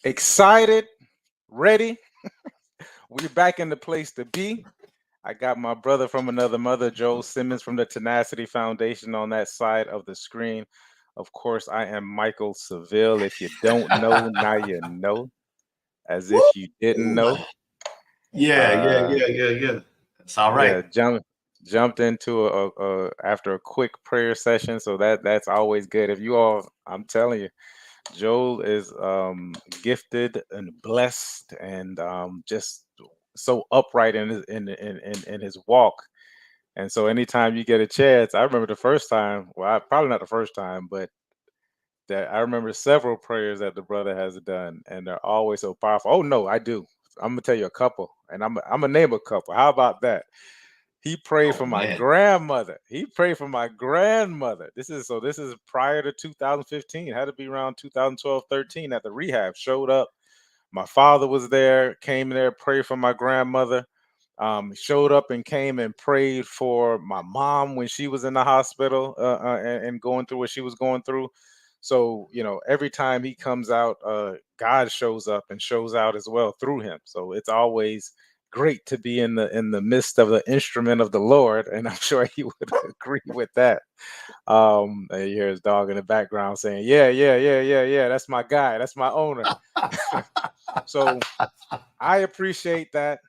Excited, ready. We're back in the place to be. I got my brother from another mother, Joel Simmons from the Tenacity Foundation on that side of the screen. Of course, I am Michael Seville. If you don't know, now you know, as if you didn't Woo! know. Yeah, yeah, Uh, yeah, yeah, yeah. That's all right. yeah, jumped into a after a quick prayer session, so that's always good. If you all, I'm telling you, Joel is gifted and blessed and just so upright in his walk. And so anytime you get a chance, I remember the first time, well, probably not the first time, but that I remember several prayers that the brother has done, and they're always so powerful. Oh no, I do. I'm gonna tell you a couple, and I'm gonna name a couple. How about that? He prayed Oh for my man. grandmother. He prayed for my grandmother. This is prior to 2015. It had to be around 2012, 13 at the rehab. Showed up. My father was there, came there, prayed for my grandmother. Showed up and came and prayed for my mom when she was in the hospital and going through what she was going through. So, every time he comes out, God shows up and shows out as well through him. So it's always great to be in the midst of the instrument of the Lord, and I'm sure he would agree with that. And you hear his dog in the background saying, "Yeah, yeah, yeah, yeah, yeah. That's my guy. That's my owner." So I appreciate that.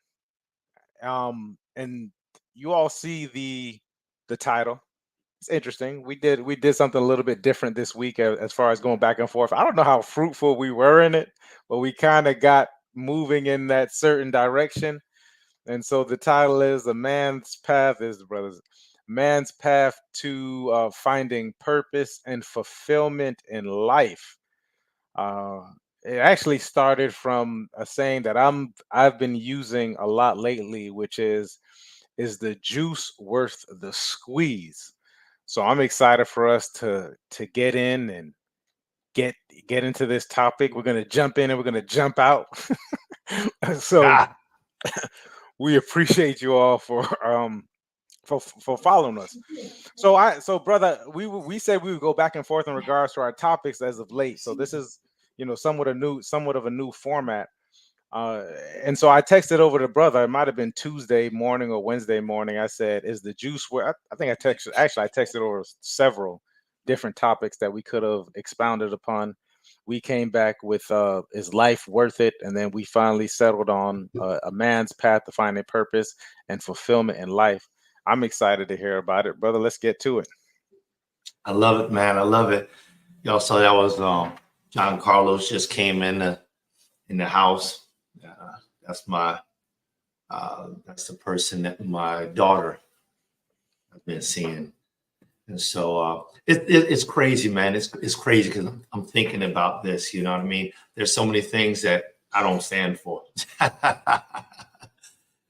And you all see the title. It's interesting. We did something a little bit different this week as far as going back and forth. I don't know how fruitful we were in it, but we kind of got moving in that certain direction. And so the title is "A Man's Path," is the brothers, man's path to finding purpose and fulfillment in life. Uh, it actually started from a saying that I've been using a lot lately, which is the juice worth the squeeze? So I'm excited for us to get in and get get into this topic. We're gonna jump in and we're gonna jump out. So Ah, we appreciate you all for following us. So brother, we said we would go back and forth in regards to our topics as of late. So this is somewhat of a new format. Uh, and so I texted over to brother. It might have been Tuesday morning or Wednesday morning. I said, "Is the juice where?" I think I texted. Actually, I texted over several different topics that we could have expounded upon. We came back with, "Is life worth it?" And then we finally settled on a man's path to finding purpose and fulfillment in life. I'm excited to hear about it, brother. Let's get to it. I love it, man. I love it. Y'all saw that was John Carlos just came in the house. That's my that's the person that my daughter has been seeing. And so it's crazy, man. It's crazy because I'm thinking about this. You know what I mean? There's so many things that I don't stand for, and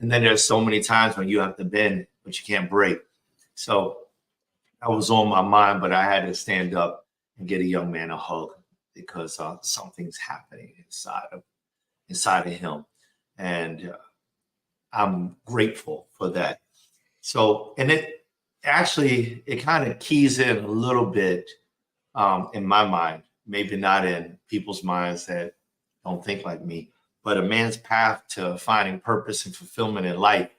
then there's so many times when you have to bend, but you can't break. So that was on my mind, but I had to stand up and get a young man a hug because something's happening inside of him, and I'm grateful for that. So, and it actually it kind of keys in a little bit in my mind, maybe not in people's minds that don't think like me, but a man's path to finding purpose and fulfillment in life,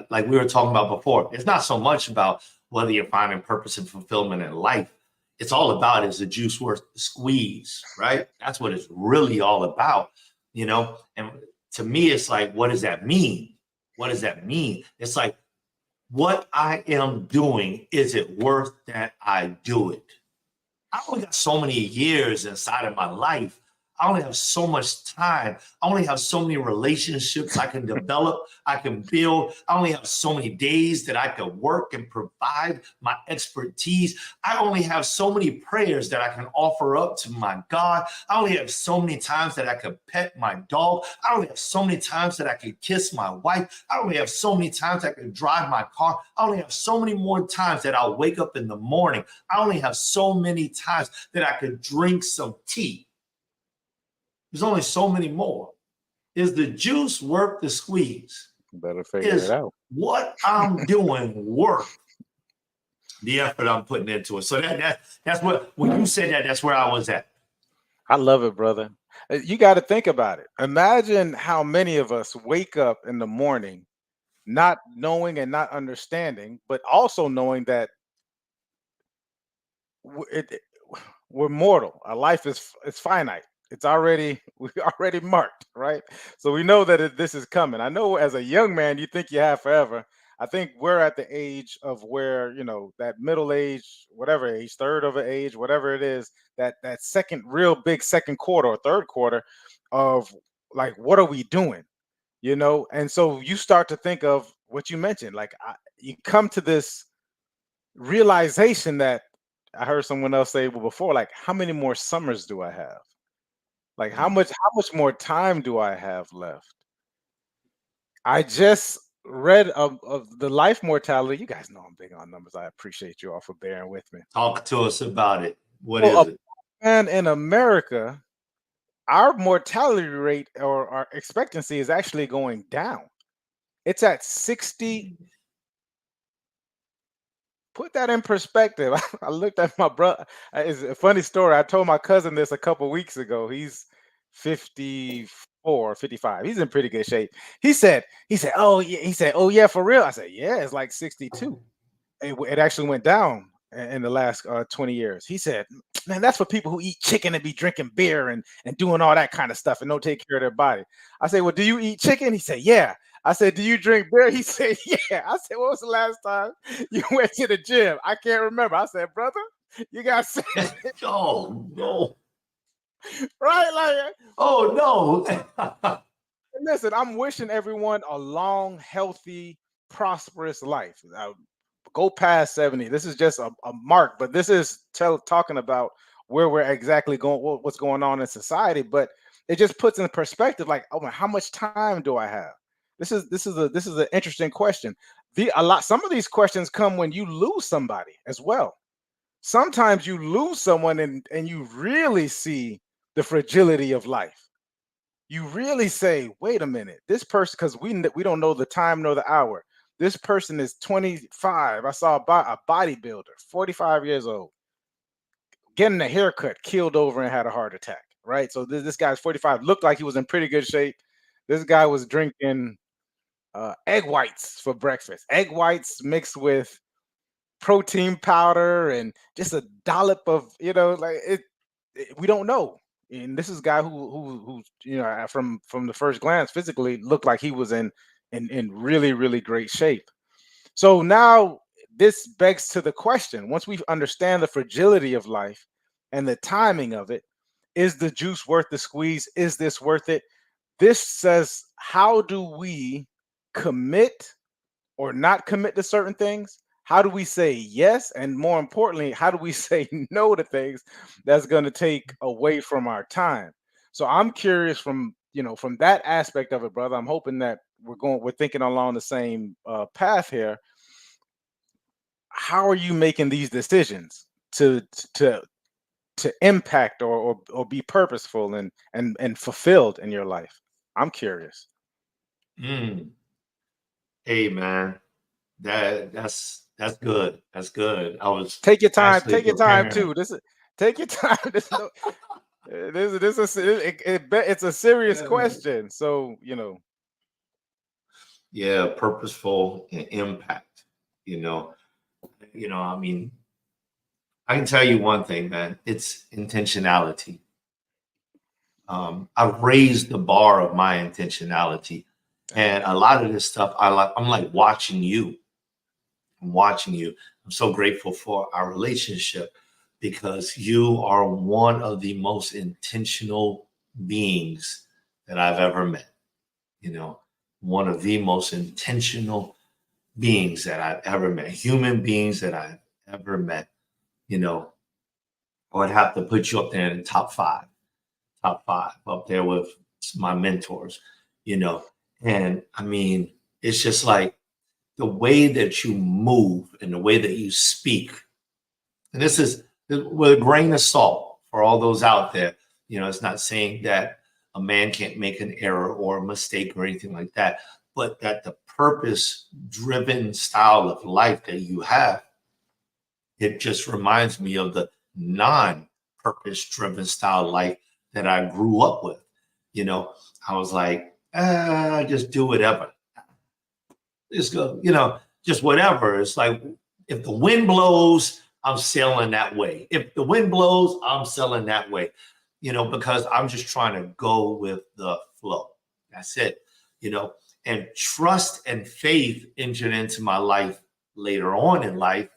like we were talking about before, it's not so much about whether you're finding purpose and fulfillment in life. It's all about is the juice worth the squeeze, right? That's what it's really all about, you know? And to me, it's like, what does that mean? What does that mean? It's like, what I am doing, is it worth that I do it? I only got so many years inside of my life. I only have so much time. I only have so many relationships I can develop, I can build. I only have so many days that I can work and provide my expertise. I only have so many prayers that I can offer up to my God. I only have so many times that I could pet my dog. I only have so many times that I could kiss my wife. I only have so many times I could drive my car. I only have so many more times that I'll wake up in the morning. I only have so many times that I could drink some tea. There's only so many more. Is the juice worth the squeeze? Better figure it Is out. what I'm doing worth the effort I'm putting into it? So that's what when you said that, that's where I was at. I love it, brother. You got to think about it. Imagine how many of us wake up in the morning not knowing and not understanding, but also knowing that we're mortal. Our life is finite. It's already we already marked, right? So we know that this is coming. I know as a young man, you think you have forever. I think we're at the age of where that middle age, whatever age, third of an age, whatever it is, that second real big second quarter or third quarter of like what are we doing, And so you start to think of what you mentioned, like you come to this realization that I heard someone else say, well, before, like, how many more summers do I have? Like, Mm. how much more time do I have left? I just read of the life mortality. You guys know I'm big on numbers. I appreciate you all for bearing with me. Talk to us about it. What Well, is it? a man in America, our mortality rate or our expectancy is actually going down. It's at 60. Put that in perspective. I looked at my brother. It's a funny story. I told my cousin this a couple weeks ago. He's 54, 55. He's in pretty good shape. He said, oh yeah, oh yeah, for real. I said, yeah, it's like 62. It actually went down in the last 20 years. He said, man, that's for people who eat chicken and be drinking beer and doing all that kind of stuff and don't take care of their body. I said, well, do you eat chicken? He said, yeah. I said, do you drink beer? He said, yeah. I said, what was the last time you went to the gym? I can't remember. I said, brother, you got sick, Oh no. right? Like, Oh no. listen, I'm wishing everyone a long, healthy, prosperous life. Go past 70. This is just a mark, but this is talking about where we're exactly going, what's going on in society. But it just puts in perspective, like, oh, how much time do I have? This is an interesting question. Some of these questions come when you lose somebody as well. Sometimes you lose someone and you really see the fragility of life. You really say, wait a minute, this person, because we don't know the time nor the hour. This person is 25. I saw a bodybuilder, 45 years old, getting a haircut, killed over and had a heart attack. Right. So this guy's 45, looked like he was in pretty good shape. This guy was drinking egg whites for breakfast, egg whites mixed with protein powder and just a dollop of, like we don't know. And this is a guy who from the first glance physically looked like he was in really really great shape. So now this begs to the question: once we understand the fragility of life and the timing of it, is the juice worth the squeeze? Is this worth it? This says, how do we commit or not commit to certain things? How do we say yes? And more importantly, how do we say no to things that's going to take away from our time? So I'm curious from that aspect of it, brother. I'm hoping that we're thinking along the same path here. How are you making these decisions to to impact or be purposeful and fulfilled in your life? I'm curious. Mm. Hey man, that's good. That's good. I was Take your time. actually Take your time preparing. too. This is take your time. This is it's a serious Yeah. question. So Yeah, purposeful and impact. You know, I mean, I can tell you one thing, man. It's intentionality. I've raised the bar of my intentionality, and a lot of this stuff, I'm like watching you. I'm watching you. I'm so grateful for our relationship because you are one of the most intentional beings that I've ever met. You know, one of the most intentional beings that I've ever met, human beings that I've ever met. You know, I would have to put you up there in the top five up there with my mentors, you know. And I mean, it's just like the way that you move and the way that you speak. And this is with a grain of salt for all those out there. You know, it's not saying that a man can't make an error or a mistake or anything like that, but that the purpose driven style of life that you have, it just reminds me of the non purpose driven style life that I grew up with. You know, I was like, just do whatever. Just go, just whatever. It's like, if the wind blows, I'm sailing that way. If the wind blows, I'm sailing that way, because I'm just trying to go with the flow. That's it, and trust and faith entered into my life later on in life,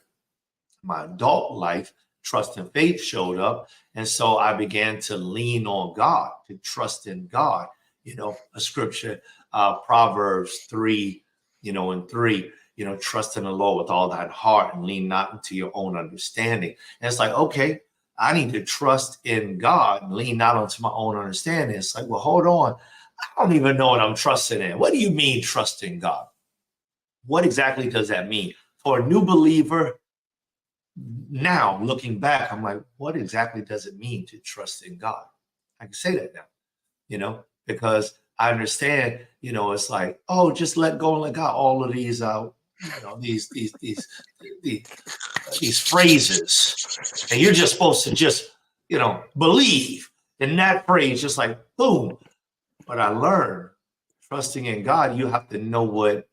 my adult life. Trust and faith showed up. And so I began to lean on God, to trust in God. A scripture, Proverbs 3, and 3, trust in the Lord with all thine heart and lean not into your own understanding. And it's like, okay, I need to trust in God and lean not onto my own understanding. It's like, well, hold on. I don't even know what I'm trusting in. What do you mean trust in God? What exactly does that mean? For a new believer, now looking back, I'm like, what exactly does it mean to trust in God? I can say that now, because I understand, it's like, oh, just let go and let God. All of these, these phrases, and you're just supposed to just, believe in that phrase, just like boom. But I learned, trusting in God, you have to know what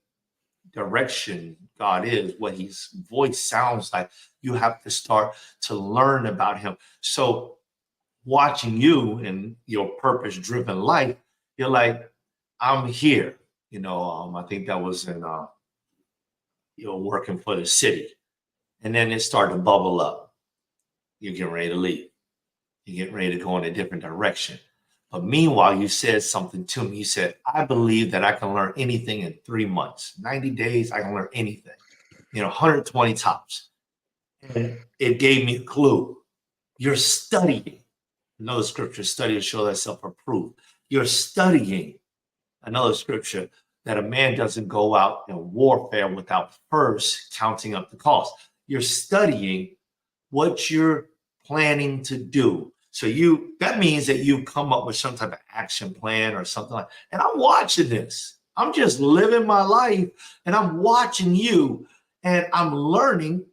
direction God is, what his voice sounds like. You have to start to learn about him. So watching you in your purpose-driven life, you're like, I'm here. I think that was in working for the city. And then it started to bubble up. You're getting ready to leave. You're getting ready to go in a different direction. But meanwhile, you said something to me. You said, I believe that I can learn anything in 3 months, 90 days, I can learn anything, 120 tops. And it gave me a clue. You're studying. Another scripture, study to show thyself approved. You're studying. Another scripture, that a man doesn't go out in warfare without first counting up the cost. You're studying what you're planning to do. So that means that you come up with some type of action plan or something like that. And I'm watching this. I'm just living my life and I'm watching you and I'm learning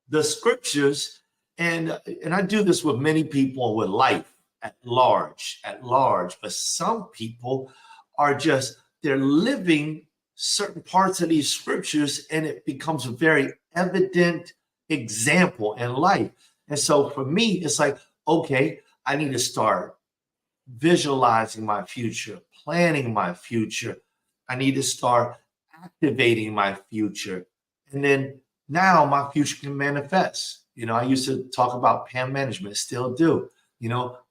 the scriptures. And I do this with many people with life at large. But some people are they're living certain parts of these scriptures and it becomes a very evident example in life. And so for me, it's like, okay, I need to start visualizing my future, planning my future. I need to start activating my future. And then now my future can manifest. I used to talk about PAM management, still do,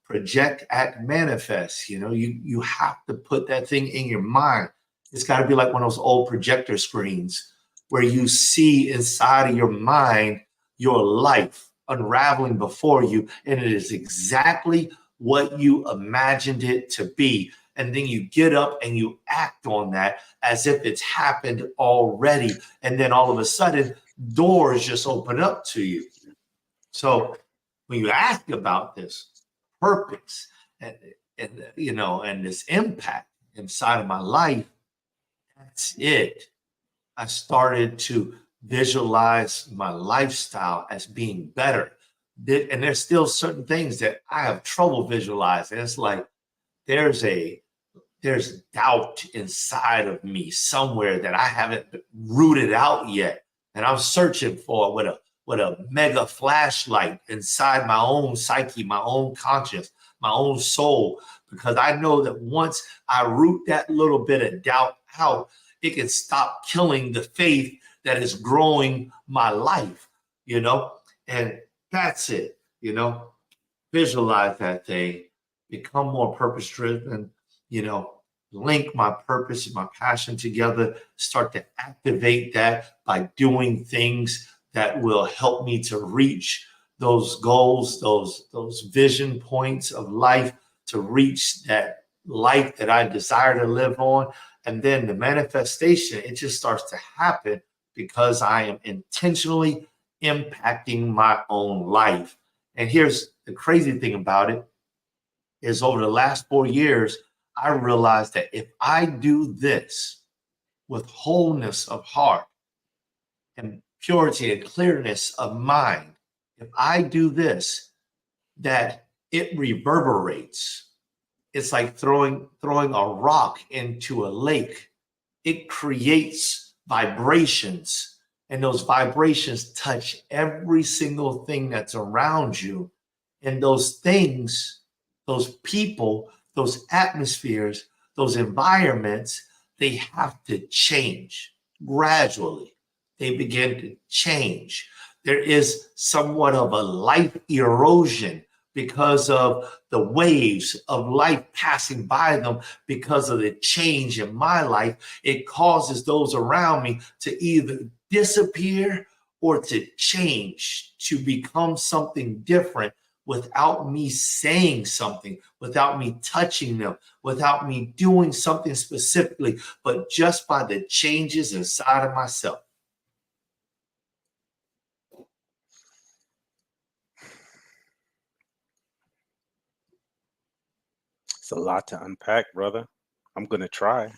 project, act, manifest. You have to put that thing in your mind. It's got to be like one of those old projector screens where you see inside of your mind your life unraveling before you, and it is exactly what you imagined it to be. And then you get up and you act on that as if it's happened already. And then all of a sudden, doors just open up to you. So when you ask about this purpose and this impact inside of my life, that's it. I started to visualize my lifestyle as being better. And there's still certain things that I have trouble visualizing. It's like there's doubt inside of me somewhere that I haven't rooted out yet. And I'm searching for with a mega flashlight inside my own psyche, my own conscience, my own soul, because I know that once I root that little bit of doubt out, it can stop killing the faith that is growing my life, and that's it, visualize that thing, become more purpose driven, link my purpose and my passion together, start to activate that by doing things that will help me to reach those goals, those vision points of life, to reach that life that I desire to live on. And then the manifestation, it just starts to happen because I am intentionally impacting my own life. And here's the crazy thing about it is over the last 4 years, I realized that if I do this with wholeness of heart and purity and clearness of mind, if I do this, that it reverberates. It's like throwing a rock into a lake. It creates vibrations, and those vibrations touch every single thing that's around you. And those things, those people, those atmospheres, those environments, they have to change gradually. They begin to change. There is somewhat of a life erosion because of the waves of life passing by them, because of the change in my life. It causes those around me to either disappear or to change, to become something different without me saying something, without me touching them, without me doing something specifically, but just by the changes inside of myself. It's a lot to unpack, brother. I'm gonna try.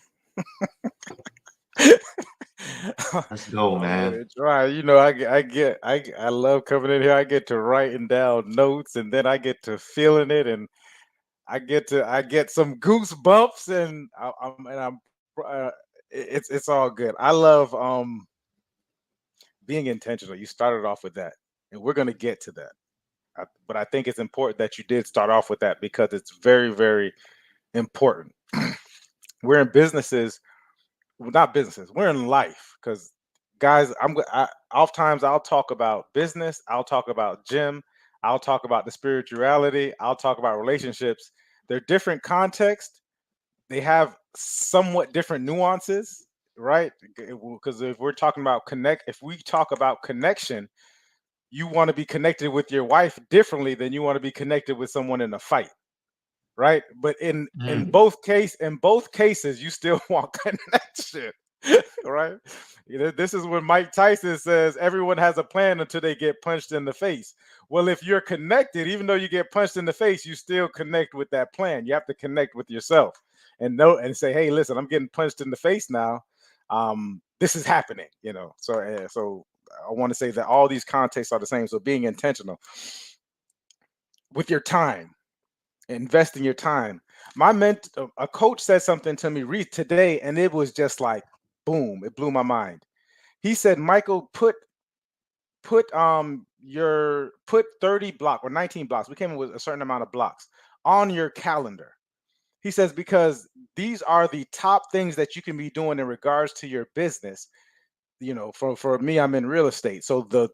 Let's go, I'm man. gonna try. You know, I love coming in here. I get to writing down notes, and then I get to feeling it, and I get some goosebumps, and I'm it's all good. I love being intentional. You started off with that, and we're gonna get to that. But I think it's important that you did start off with that because it's very, very important. We're in businesses, well, not businesses. We're in life because, guys, oftentimes I'll talk about business, I'll talk about gym, I'll talk about the spirituality, I'll talk about relationships. They're different contexts. They have somewhat different nuances, right? Because if we're talking about if we talk about connection, you want to be connected with your wife differently than you want to be connected with someone in a fight, right? But Mm. in both cases, you still want connection, right? You know, this is when Mike Tyson says everyone has a plan until they get punched in the face. Well, if you're connected, even though you get punched in the face, you still connect with that plan. You have to connect with yourself and know and say, "Hey, listen, I'm getting punched in the face now. This is happening." You know, so I want to say that all these contexts are the same. So being intentional with your time, investing your time. A coach said something to me today, and it was just like boom, it blew my mind. He said, Michael, put 30 block or 19 blocks. We came in with a certain amount of blocks on your calendar. He says, because these are the top things that you can be doing in regards to your business. You know, for me, I'm in real estate. So the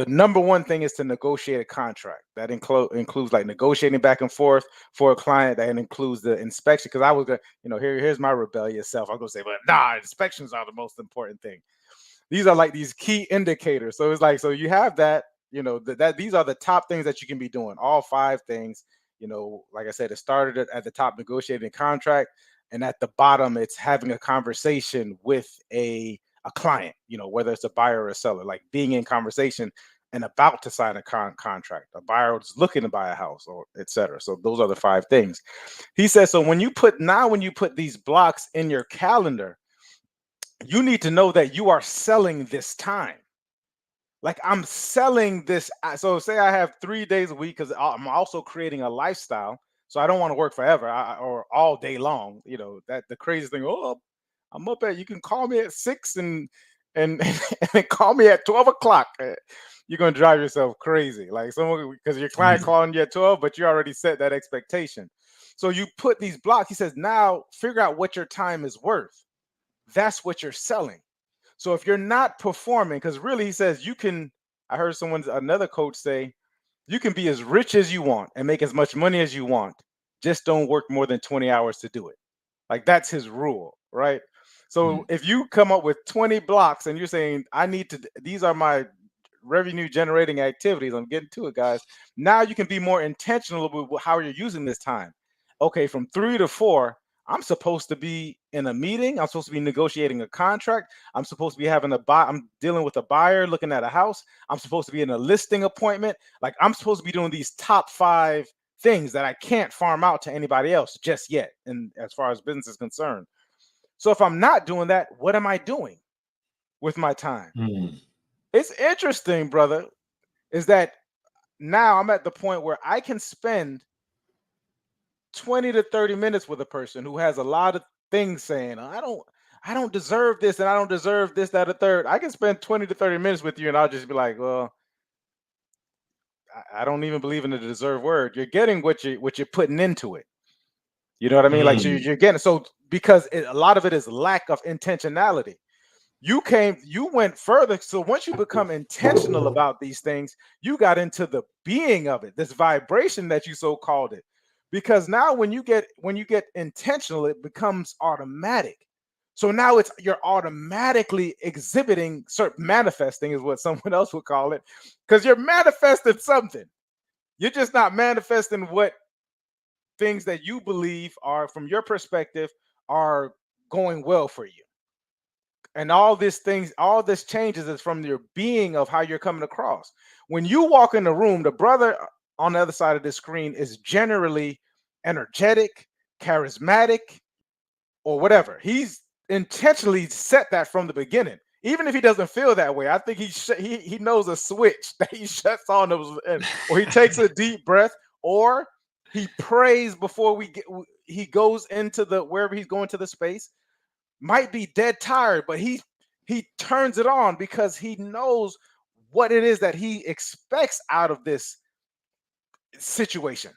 number one thing is to negotiate a contract. That includes like negotiating back and forth for a client. That includes the inspection. Because I was gonna, here's my rebellious self. I'm gonna say, but nah, inspections are the most important thing. These are like these key indicators. So it's like, so you have that, that these are the top things that you can be doing. All five things, like I said, it started at the top, negotiating a contract, and at the bottom, it's having a conversation with a client, whether it's a buyer or a seller, like being in conversation and about to sign a contract, a buyer is looking to buy a house, or etc. So those are the five things. He says, so when you put these blocks in your calendar, you need to know that you are selling this time. Like, I'm selling this. So say I have 3 days a week because I'm also creating a lifestyle. So I don't want to work forever or all day long. That the craziest thing. Oh, I'm up at. You can call me at 6 and and call me at 12 o'clock. You're gonna drive yourself crazy. Like someone, because your client Mm. calling you at 12, but you already set that expectation. So you put these blocks. He says, now figure out what your time is worth. That's what you're selling. So if you're not performing, because really he says you can, I heard another coach say, you can be as rich as you want and make as much money as you want. Just don't work more than 20 hours to do it. Like, that's his rule, right? So Mm. if you come up with 20 blocks and you're saying, these are my revenue generating activities, I'm getting to it, guys. Now you can be more intentional with how you're using this time. Okay, from 3 to 4, I'm supposed to be in a meeting. I'm supposed to be negotiating a contract. I'm supposed to be I'm dealing with a buyer looking at a house. I'm supposed to be in a listing appointment. Like, I'm supposed to be doing these top five things that I can't farm out to anybody else just yet. And as far as business is concerned. So if I'm not doing that, what am I doing with my time? Mm. It's interesting, brother, is that now I'm at the point where I can spend 20 to 30 minutes with a person who has a lot of things saying, I don't deserve this and I don't deserve this, that, or third. I can spend 20 to 30 minutes with you and I'll just be like, well, I don't even believe in the deserved word. You're getting what you're putting into it. You know what I mean? Like, so Mm. you're getting, so because a lot of it is lack of intentionality. You went further. So once you become intentional about these things, you got into the being of it, this vibration that you so called it. Because now when you get intentional, it becomes automatic. So now you're automatically exhibiting, certain manifesting is what someone else would call it, because you're manifesting something. You're just not manifesting what things that you believe are, from your perspective, are going well for you. And all this changes is from your being of how you're coming across. When you walk in the room, the brother on the other side of the screen is generally energetic, charismatic, or whatever. He's intentionally set that from the beginning. Even if he doesn't feel that way, I think he knows a switch that he shuts on those, or he takes a deep breath, or he prays before he goes into the wherever he's going to the space. Might be dead tired, but he turns it on because he knows what it is that he expects out of this situation,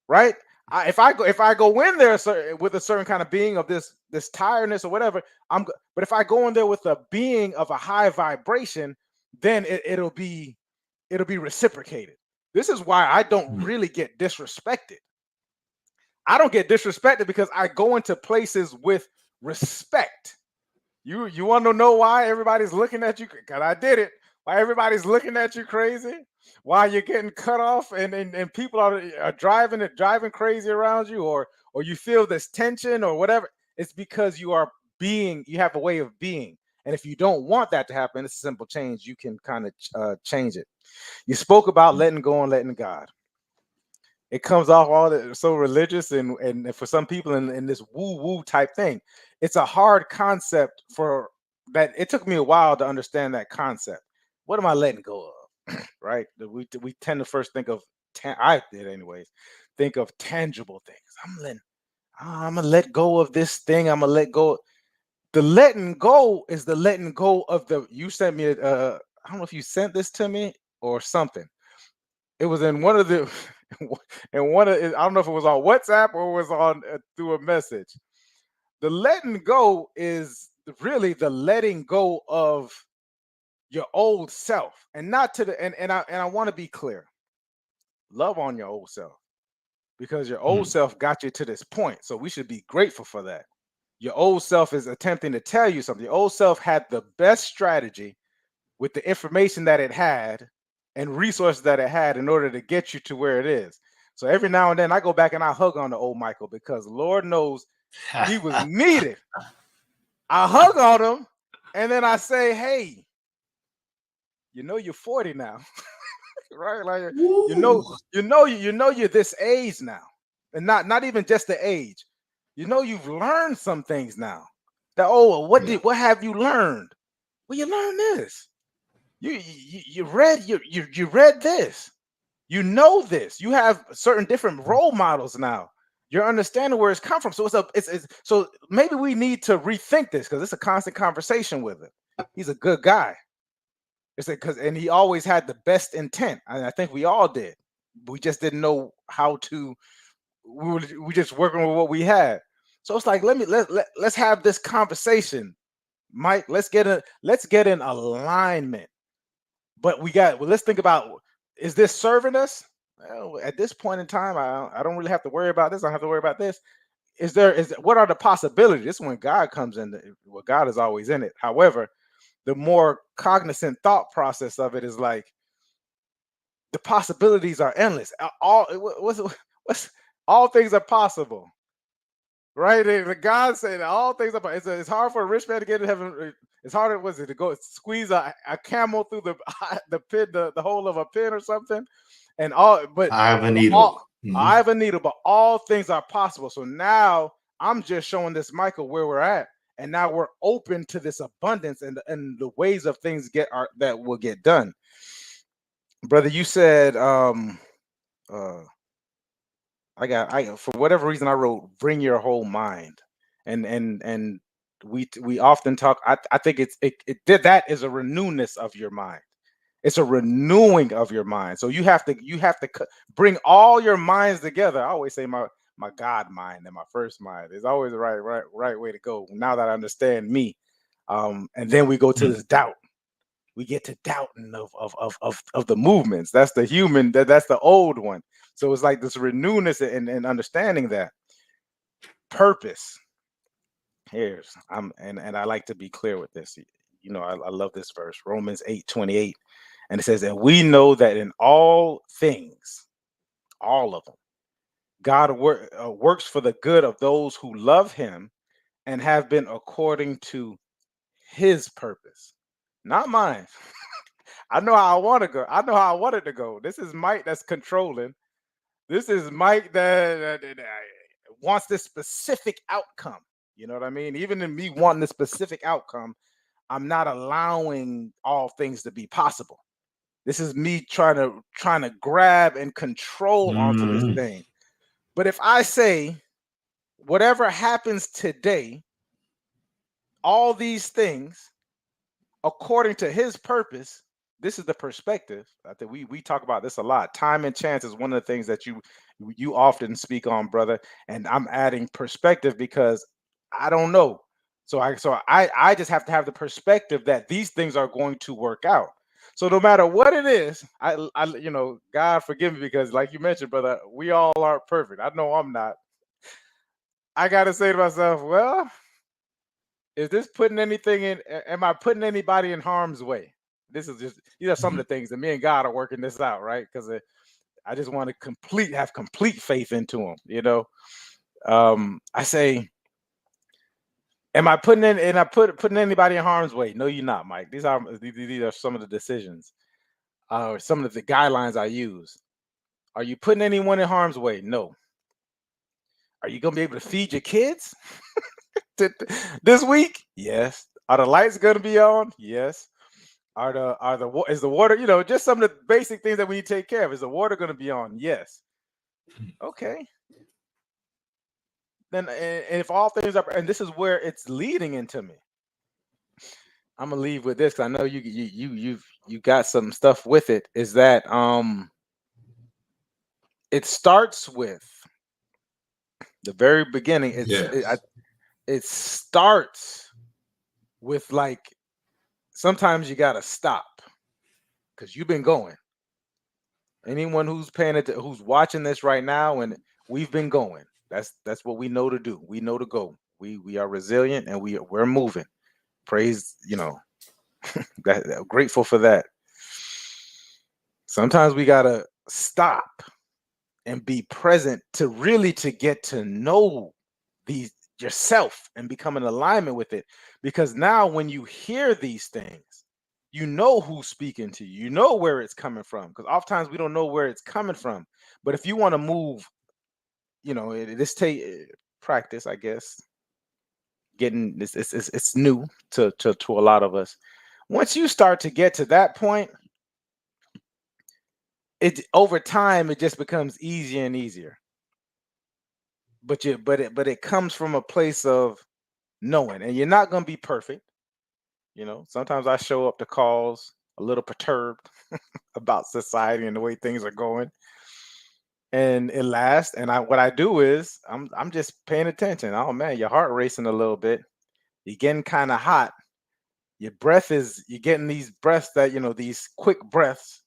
right? If I go in there with a certain kind of being of this tiredness or whatever, but if I go in there with a being of a high vibration, then it'll be reciprocated. This is why I don't Mm. really get disrespected. I don't get disrespected because I go into places with respect. You want to know why everybody's looking at you? Because I did it. Why everybody's looking at you crazy? Why you're getting cut off and people are driving crazy around you, or you feel this tension or whatever? It's because you have a way of being. And if you don't want that to happen, it's a simple change. You can kind of change it. You spoke about letting go and letting God. It comes off so religious, and for some people in this woo woo type thing, it's a hard concept for that. It took me a while to understand that concept. What am I letting go of? Right? We tend to first think of I did anyways. Think of tangible things. I'm gonna let go of this thing. I'm gonna let go. The letting go is the letting go of the. You sent me. I don't know if you sent this to me or something. It was in one of the and I don't know if it was on WhatsApp or it was on through a message. The letting go is really the letting go of your old self, and not to the and I want to be clear. Love on your old self, because your old Mm. self got you to this point. So we should be grateful for that. Your old self is attempting to tell you something. Your old self had the best strategy with the information that it had and resources that it had in order to get you to where it is. So every now and then I go back and I hug on the old Michael, because Lord knows he was needed. I hug on him and then I say, hey, you're 40 now, right? Like, Woo. you know you're this age now. And not even just the age. You've learned some things now. That, oh, Yeah. what have you learned? Well, you learned this. You read this. You know this. You have certain different role models now. You're understanding where it's come from. So it's so maybe we need to rethink this, because it's a constant conversation with him. He's a good guy. It's because and he always had the best intent. And I think we all did. We just didn't know how to. We just working with what we had. So it's like let's have this conversation, Mike. Let's get in alignment. But let's think about, is this serving us? Well, at this point in time, I don't really have to worry about this. I don't have to worry about this. What are the possibilities? This is when God comes in. Well, God is always in it. However, the more cognizant thought process of it is like the possibilities are endless. What's all things are possible, right? The God said that all things are. It's hard for a rich man to get to heaven. It's harder, was it, to go squeeze a camel through the the pit, the hole of a pin or something, and all. But I have a all needle. Hmm. I have a needle, but all things are possible. So now I'm just showing this Michael where we're at, and now we're open to this abundance and the ways of things that will get done. brother, you said uh I for whatever reason I wrote bring your whole mind. And we often talk, I think it did that is a renewness of your mind. It's a renewing of your mind. So you have to bring all your minds together. I always say my God mind and my first mind is always the right way to go. Now that I understand me, and then we go to this doubt. We get to doubting of the movements. That's the human. That's the old one. So it's like this renewness and understanding that purpose. Here's and I like to be clear with this. You know, I love this verse, Romans 8:28. And it says, and we know that in all things, all of them, God works for the good of those who love him and have been according to his purpose, not mine. I know how I want to go. I know how I want it to go. This is Mike that's controlling. This is Mike that wants this specific outcome. You know what I mean? Even in me wanting this specific outcome, I'm not allowing all things to be possible. This is me trying to grab and control onto this Mm-hmm. thing. But if I say whatever happens today, all these things according to his purpose, this is the perspective. I think we talk about this a lot. Time and chance is one of the things that you often speak on, brother. And I'm adding perspective because I don't know. So I just have to have the perspective that these things are going to work out. So no matter what it is, I God forgive me because like you mentioned, brother, we all aren't perfect. I know I'm not. I gotta say to myself, well, is this putting anything in? Am I putting anybody in harm's way? This is just these are some of the things that me and God are working this out, right? Because I just want to have complete faith into Him. I say, am I putting in? And I putting anybody in harm's way? No, you're not, Mike. These are some of the decisions, some of the guidelines I use. Are you putting anyone in harm's way? No. Are you gonna be able to feed your kids this week? Yes. Are the lights gonna be on? Yes. Is the water, just some of the basic things that we need to take care of. Is the water going to be on? Yes. Okay. Then and if all things are, and this is where it's leading into me. I'm gonna leave with this because I know you got some stuff with it. Is that it starts with the very beginning. Yes. It starts with like sometimes you gotta stop because you've been going. Anyone who's paying it, who's watching this right now, and we've been going. That's what we know to do. We know to go. We are resilient and we're moving. Praise, grateful for that. Sometimes we gotta stop and be present to get to know these yourself and become in alignment with it. Because now when you hear these things, you know who's speaking to you, you know where it's coming from. Because oftentimes we don't know where it's coming from. But if you want to move, this take practice, I guess. Getting this, it's new to a lot of us. Once you start to get to that point, it over time it just becomes easier and easier. But it comes from a place of knowing, and you're not gonna be perfect. Sometimes I show up to calls a little perturbed about society and the way things are going, and it lasts. And what I do is I'm just paying attention. Oh man, your heart racing a little bit. You're getting kind of hot. You're getting these breaths that these quick breaths.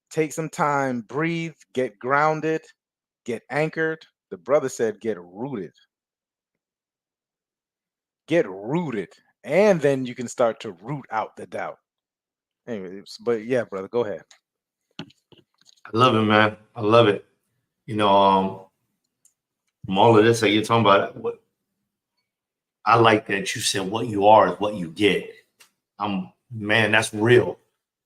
Take some time, breathe, get grounded, get anchored. The brother said, get rooted, and then you can start to root out the doubt. Anyway, but yeah, brother, go ahead. I love it, man. I love it. You know, from all of this that you're talking about, what I like that you said, what you are is what you get. Man, that's real.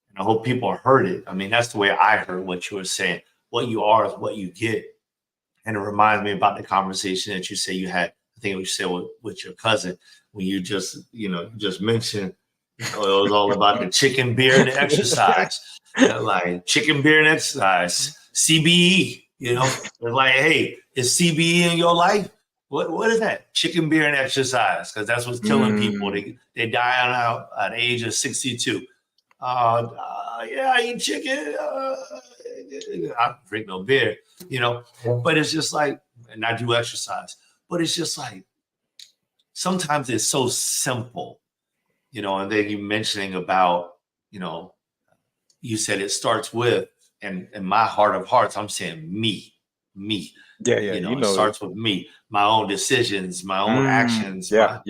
And I hope people heard it. I mean, that's the way I heard what you were saying. What you are is what you get. And it reminds me about the conversation that you say you had, I think you said with your cousin, when you just mentioned It was all about the chicken, beer, and the exercise. Like chicken, beer, and exercise. CBE, It's like, hey, is CBE in your life? What is that? Chicken, beer, and exercise, because that's what's killing people. They die out at the age of 62. Yeah, I eat chicken. I drink no beer, But it's just like, and I do exercise. But it's just like sometimes it's so simple, And then you mentioning about, you said it starts with, and in my heart of hearts, I'm saying me. Yeah, It starts with me, my own decisions, my own actions, yeah.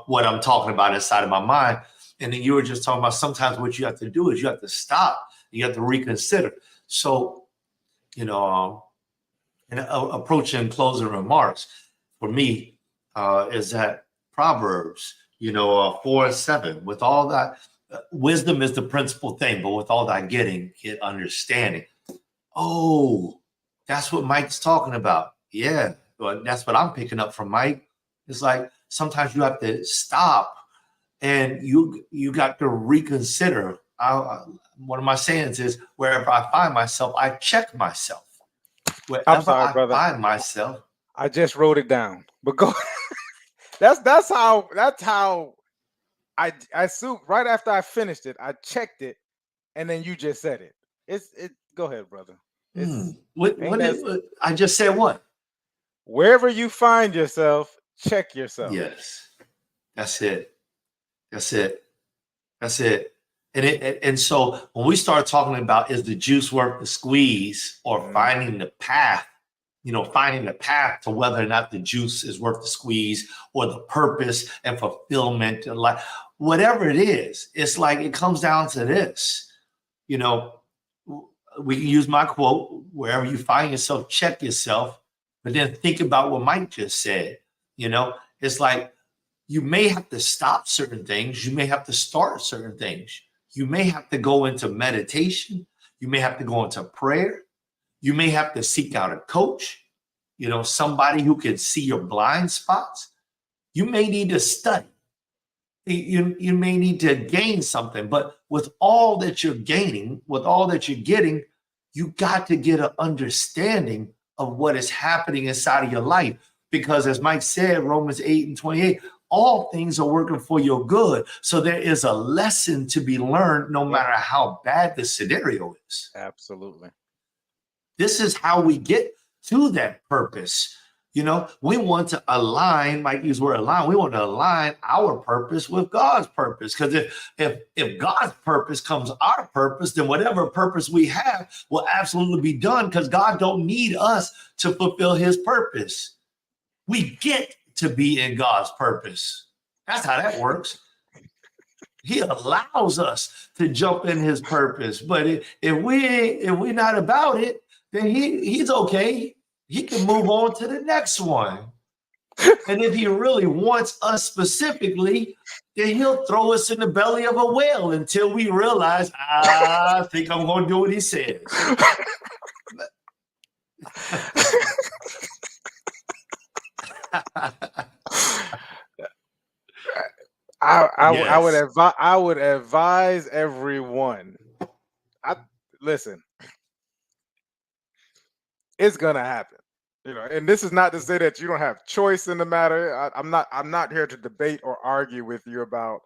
what I'm talking about inside of my mind. And then you were just talking about sometimes what you have to do is you have to stop, you have to reconsider. So, and approaching closing remarks for me is that Proverbs, 4:7, with all that, wisdom is the principal thing, but with all that getting, get understanding. Oh, that's what Mike's talking about. Yeah, well, that's what I'm picking up from Mike. It's like sometimes you have to stop and you got to reconsider. One of my sayings is, wherever I find myself, I check myself. I'm Wherever sorry, I brother. find myself, I just wrote it down. But go. that's how I assume right after I finished it, I checked it, and then you just said it. It. Go ahead, brother. It's ain't that I just said what? wherever you find yourself, check yourself. Yes, that's it. That's it. That's it. And so when we start talking about, is the juice worth the squeeze, or finding the path, finding the path to whether or not the juice is worth the squeeze, or the purpose and fulfillment, and like whatever it is, it's like it comes down to this. We can use my quote, wherever you find yourself, check yourself, but then think about what Mike just said. It's like you may have to stop certain things. You may have to start certain things. You may have to go into meditation. You may have to go into prayer. You may have to seek out a coach, somebody who can see your blind spots. You may need to study. You may need to gain something, but with all that you're gaining, with all that you're getting, you got to get an understanding of what is happening inside of your life. Because as Mike said, Romans 8:28, all things are working for your good. So there is a lesson to be learned no matter how bad the scenario is. Absolutely. This is how we get to that purpose. We want to align, Mike used the word align, we want to align our purpose with God's purpose. Because if God's purpose comes our purpose, then whatever purpose we have will absolutely be done, because God don't need us to fulfill his purpose. We get to be in God's purpose. That's how that works. He allows us to jump in his purpose. But if we're not about it, then he's okay. He can move on to the next one. And if he really wants us specifically, then he'll throw us in the belly of a whale until we realize, I think I'm going to do what he says. I would advise everyone. Listen. It's gonna happen, and this is not to say that you don't have choice in the matter. I'm not here to debate or argue with you about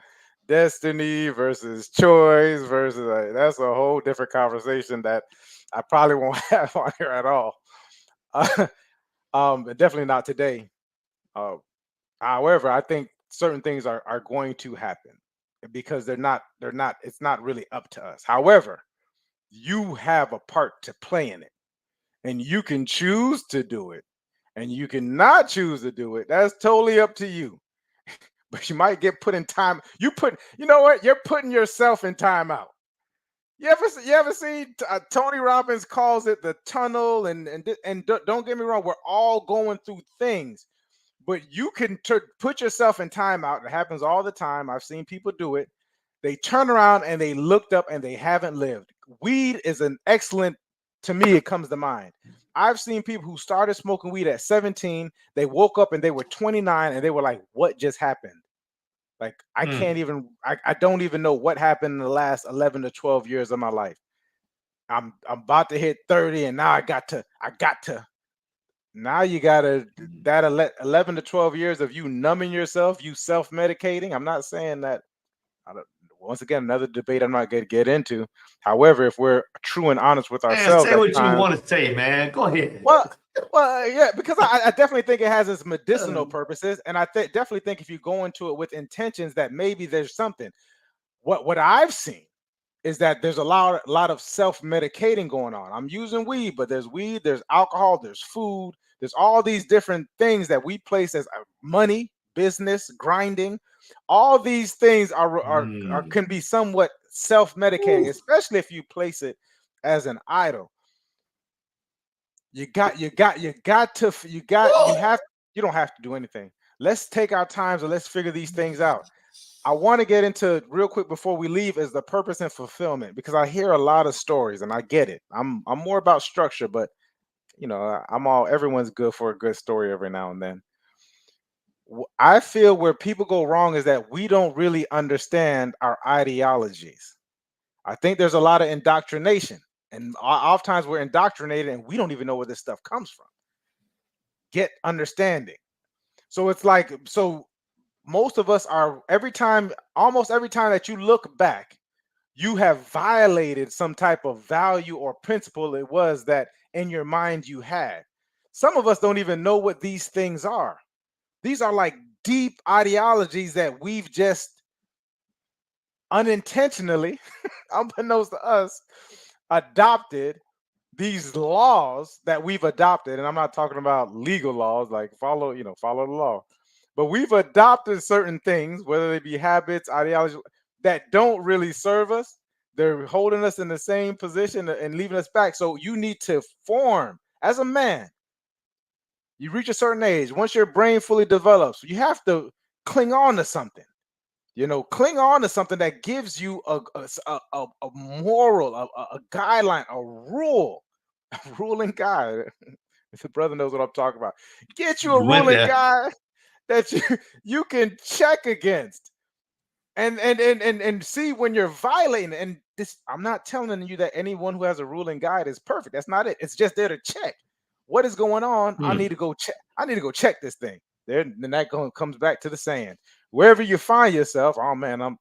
destiny versus choice versus that's a whole different conversation that I probably won't have on here at all. Definitely not today. However, I think certain things are going to happen because it's not really up to us. However, you have a part to play in it, and you can choose to do it, and you can not choose to do it. That's totally up to you. But you might get put in time. You know what? You're putting yourself in timeout. You ever see Tony Robbins calls it the tunnel, and don't get me wrong, we're all going through things, but you can put yourself in timeout. It happens all the time. I've seen people do it. They turn around and they looked up and they haven't lived. Weed is an excellent, to me, it comes to mind. I've seen people who started smoking weed at 17. They woke up and they were 29 and they were like, what just happened? Like I can't Mm. even I don't even know what happened in the last 11 to 12 years of my life. I'm about to hit 30 and now I got to now you gotta that 11 to 12 years of you numbing yourself, you self-medicating. I'm not saying that I don't, once again, another debate I'm not going to get into. However, if we're true and honest with Man, ourselves say at what you times, want to say, man. Go ahead. well, yeah, because I definitely think it has its medicinal purposes, and I definitely think if you go into it with intentions that maybe there's something. What I've seen is that there's a lot of self-medicating going on. I'm using weed, there's alcohol, there's food, there's all these different things that we place as money, business, grinding. All these things are Mm. can be somewhat self-medicating, Woo. especially if you place it as an idol. You have you don't have to do anything. Let's take our times and let's figure these things out. I want to get into real quick before we leave is the purpose and fulfillment because I hear a lot of stories and I get it. I'm more about structure, but I'm all everyone's good for a good story every now and then. I feel where people go wrong is that we don't really understand our ideologies. I think there's a lot of indoctrination, and oftentimes we're indoctrinated and we don't even know where this stuff comes from. Get understanding. So it's like most of us are almost every time that you look back, you have violated some type of value or principle it was that in your mind you had. Some of us don't even know what these things are. These are like deep ideologies that we've just unintentionally, unbeknownst to us, adopted these laws that we've adopted. And I'm not talking about legal laws like follow the law. But we've adopted certain things, whether they be habits, ideology, that don't really serve us. They're holding us in the same position and leaving us back. So you need to form as a man. You reach a certain age. Once your brain fully develops, you have to cling on to something. Cling on to something that gives you a moral, a guideline, a rule, a ruling guide. The brother knows what I'm talking about. Get you a You went ruling there. guide that you can check against and see when you're violating. And this, I'm not telling you that anyone who has a ruling guide is perfect. That's not it. It's just there to check what is going on. I Hmm. need to go check. I need to go check this thing. Then that comes back to the saying. Wherever you find yourself, oh man,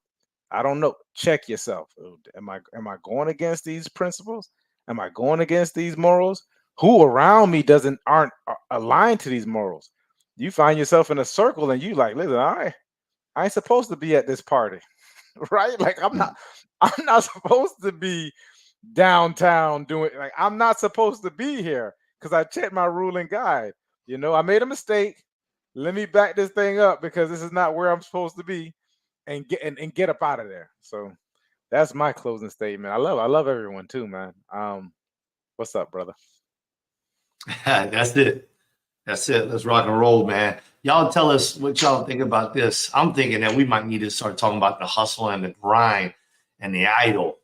I don't know. Check yourself. Am I going against these principles? Am I going against these morals? Who around me doesn't aren't aligned to these morals? You find yourself in a circle and you like, listen, I ain't supposed to be at this party, right? Like I'm not supposed to be downtown doing like I'm not supposed to be here because I checked my ruling guide. I made a mistake. Let me back this thing up because this is not where I'm supposed to be and get up out of there. So that's my closing statement. I love everyone too, man. What's up, brother? That's it. That's it. Let's rock and roll, man. Y'all tell us what y'all think about this. I'm thinking that we might need to start talking about the hustle and the grind and the idol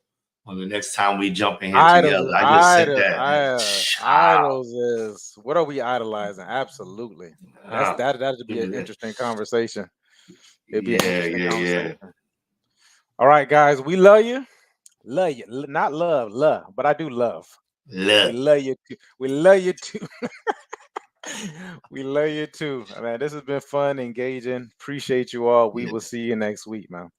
on the next time we jump in here together. Idols, I just said idols, that, man. idols is what are we idolizing? Absolutely. Ah, That'd be an interesting conversation. It'd be an yeah, interesting yeah, yeah. conversation. All right, guys, we love you. Love you. Not love, but I do love. We Look. love you too. We love you too. We love you too. Man, this has been fun, engaging. Appreciate you all. We Yeah. will see you next week, man.